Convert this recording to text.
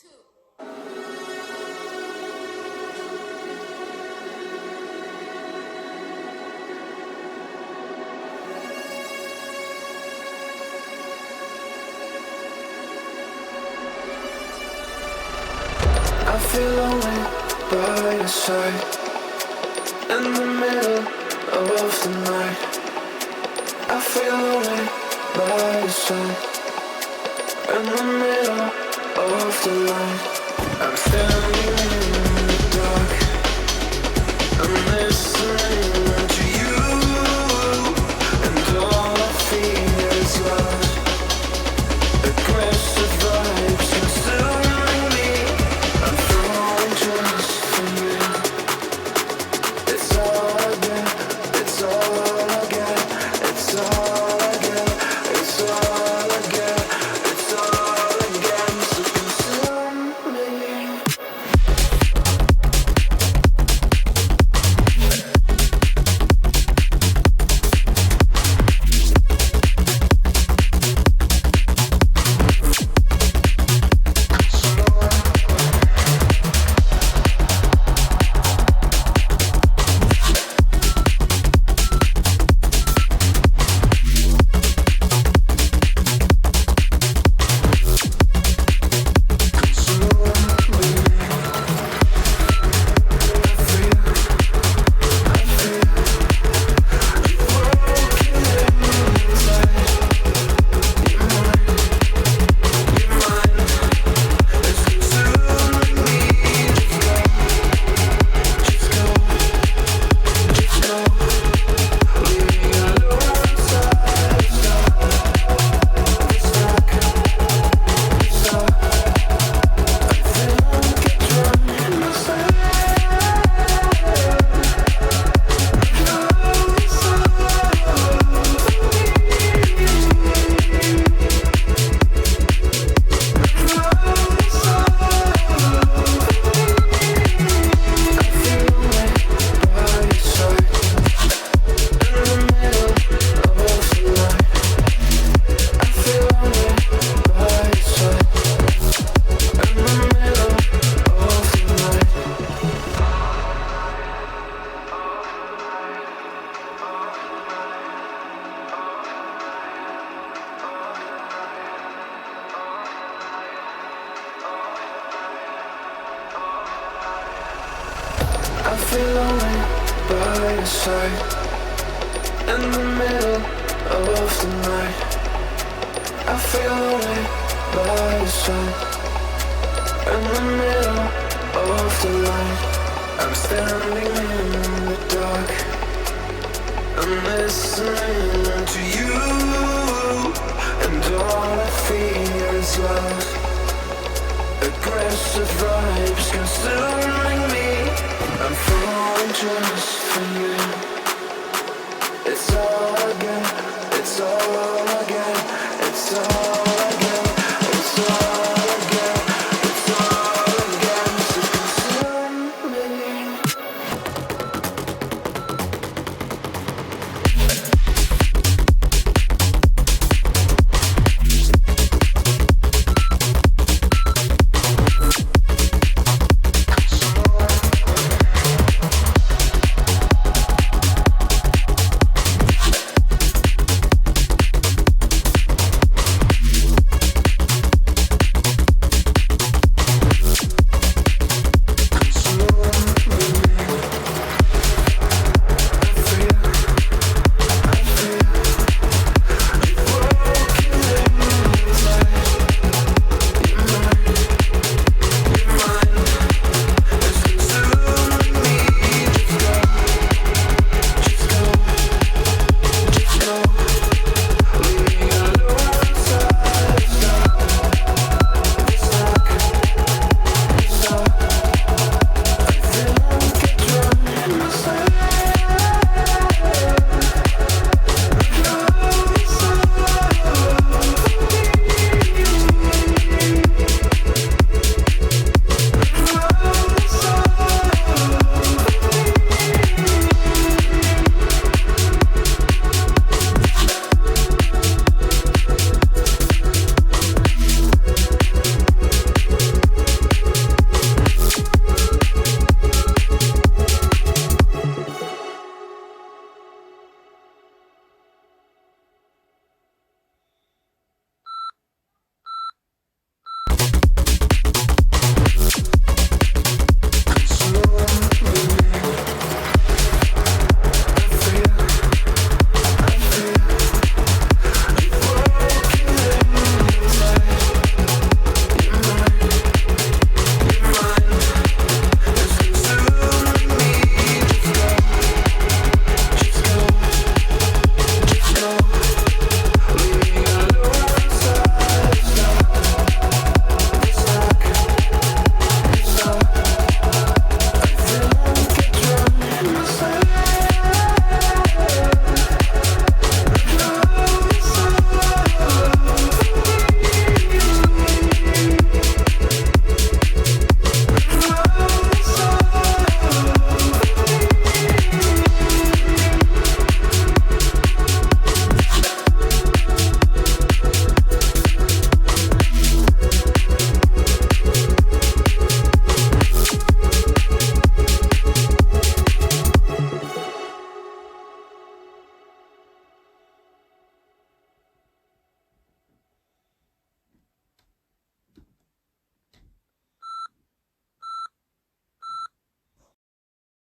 I feel lonely by your side in the middle of the night. I feel lonely by your side in the middle of the night. I'm standing in the dark. I'm listening to you, and all I feel is love. Aggressive vibes consuming me. I'm falling just for you. It's all I get. It's all I get. It's all I get. It's all I get. It's all I get. So consume me. I feel lonely by your side in the middle of the night. I feel lonely by your side in the middle of the light. I'm standing in the dark. I'm listening to you, and all I feel is love. Aggressive vibes consume